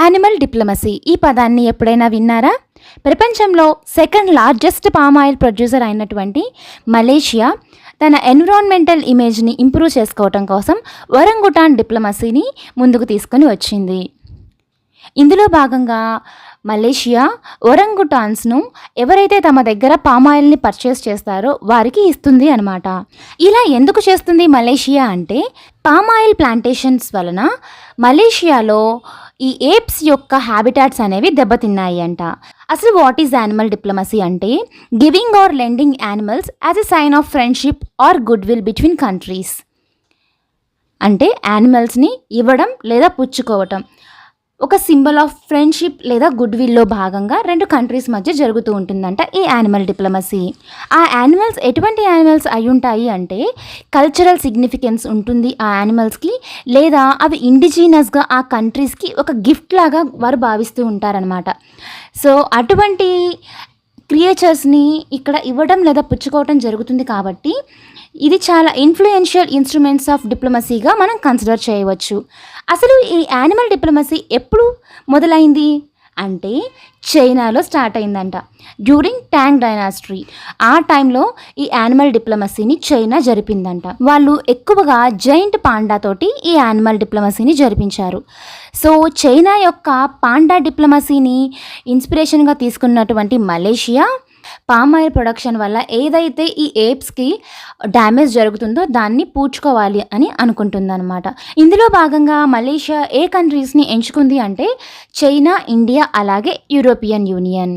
Animal diplomacy ఈ పదాన్ని ఎప్పుడైనా విన్నారా? ప్రపంచంలో second largest palm oil producer అయినటువంటి మలేషియా తన ఎన్విరాన్మెంటల్ ఇమేజ్ని ఇంప్రూవ్ చేసుకోవటం కోసం ఒరంగుటాన్ డిప్లొమసీని ముందుకు తీసుకొని వచ్చింది. ఇందులో భాగంగా మలేషియా ఒరంగుటాన్స్ను ఎవరైతే తమ దగ్గర పామాయిల్ని పర్చేస్ చేస్తారో వారికి ఇస్తుంది అనమాట. ఇలా ఎందుకు చేస్తుంది మలేషియా అంటే, పామాయిల్ ప్లాంటేషన్స్ వలన మలేషియాలో ఈ ఏప్స్ యొక్క హ్యాబిటాట్స్ అనేవి దెబ్బతిన్నాయి అంట. అసలు వాట్ ఈజ్ యానిమల్ డిప్లొమసీ అంటే, giving or lending animals as a sign of friendship or good will between countries. అంటే యానిమల్స్ని ఇవ్వడం లేదా పుచ్చుకోవటం ఒక సింబల్ ఆఫ్ ఫ్రెండ్షిప్ లేదా గుడ్ విల్లో భాగంగా రెండు కంట్రీస్ మధ్య జరుగుతూ ఉంటుందంట ఈ యానిమల్ డిప్లొమసీ. ఆ యానిమల్స్ ఎటువంటి యానిమల్స్ అయి ఉంటాయి అంటే, కల్చరల్ సిగ్నిఫికెన్స్ ఉంటుంది ఆ యానిమల్స్కి, లేదా అవి ఇండిజినస్గా ఆ కంట్రీస్కి ఒక గిఫ్ట్ లాగా వారు భావిస్తూ ఉంటారనమాట. సో అటువంటి క్రియేచర్స్ని ఇక్కడ ఇవ్వడం లేదా పుచ్చుకోవడం జరుగుతుంది కాబట్టి ఇది చాలా ఇన్ఫ్లుయెన్షియల్ ఇన్స్ట్రుమెంట్స్ ఆఫ్ డిప్లొమసీగా మనం కన్సిడర్ చేయవచ్చు. అసలు ఈ యానిమల్ డిప్లొమసీ ఎప్పుడు మొదలైంది అంటే, చైనాలో స్టార్ట్ అయిందంట డ్యూరింగ్ ట్యాంగ్ డైనాస్టీ. ఆ టైంలో ఈ యానిమల్ డిప్లొమసీని చైనా జరిపిందంట. వాళ్ళు ఎక్కువగా జైంట్ పాండా తోటి ఈ యానిమల్ డిప్లొమసీని జరిపించారు. సో చైనా యొక్క పాండా డిప్లొమసీని ఇన్స్పిరేషన్గా తీసుకున్నటువంటి మలేషియా పామాయిల్ ప్రొడక్షన్ వల్ల ఏదైతే ఈ ఏప్స్కి డ్యామేజ్ జరుగుతుందో దాన్ని పూడ్చుకోవాలి అని అనుకుంటుందన్నమాట. ఇందులో భాగంగా మలేషియా ఏ కంట్రీస్ని ఎంచుకుంది అంటే, చైనా, ఇండియా, అలాగే యూరోపియన్ యూనియన్.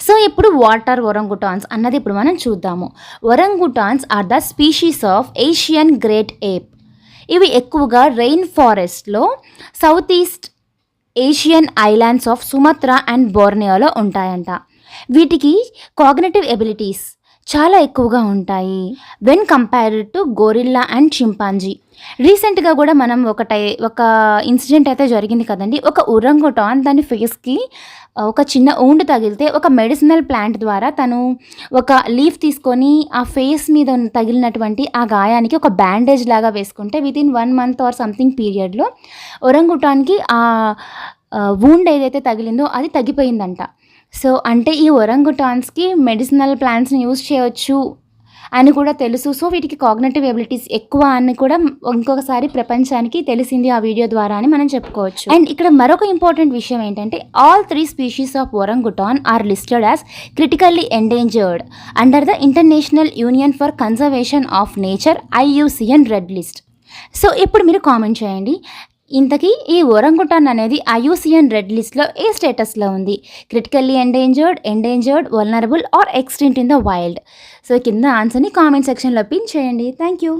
సో ఇప్పుడు వాటర్ ఒరంగుటాన్స్ అన్నది ఇప్పుడు మనం చూద్దాము. Orangutans are the species of Asian great ape. ఇవి ఎక్కువగా రెయిన్ ఫారెస్ట్లో south east Asian islands of Sumatra and బోర్నియోలో ఉంటాయంట. వీటికి కాగ్నిటివ్ ఎబిలిటీస్ చాలా ఎక్కువగా ఉంటాయి when compared to gorilla and chimpanzee. రీసెంట్గా కూడా మనం ఒక ఇన్సిడెంట్ అయితే జరిగింది కదండి. ఒక ఒరంగుటాన్ దాని ఫేస్కి ఒక చిన్న ఊండు తగిలితే ఒక మెడిసినల్ ప్లాంట్ ద్వారా తను ఒక లీఫ్ తీసుకొని ఆ ఫేస్ మీద తగిలినటువంటి ఆ గాయానికి ఒక బ్యాండేజ్ లాగా వేసుకుంటే వితిన్ 1 month ఆర్ సంథింగ్ పీరియడ్లో ఒరంగుటాన్కి ఆ వూండ్ ఏదైతే తగిలిందో అది తగ్గిపోయిందంట. సో అంటే ఈ ఒరంగుటాన్స్కి మెడిసినల్ ప్లాంట్స్ని యూజ్ చేయవచ్చు అని కూడా తెలుసు. సో వీటికి కాగ్నిటివ్ ఎబిలిటీస్ ఎక్కువ అని కూడా ఇంకొకసారి ప్రపంచానికి తెలిసింది ఆ వీడియో ద్వారా అని మనం చెప్పుకోవచ్చు. అండ్ ఇక్కడ మరొక ఇంపార్టెంట్ విషయం ఏంటంటే, all 3 species of orangutan are listed as critically endangered under the International Union for Conservation of Nature IUCN red list. So ఇప్పుడు మీరు కామెంట్ చేయండి, ఇంతకీ ఈ ఒరంగుటాన్ అనేది IUCN రెడ్ లిస్ట్లో ఏ స్టేటస్లో ఉంది? Critically endangered, vulnerable or extinct in the wild? So కింద ఆన్సర్ని కామెంట్ సెక్షన్లో పిన్ చేయండి. Thank you.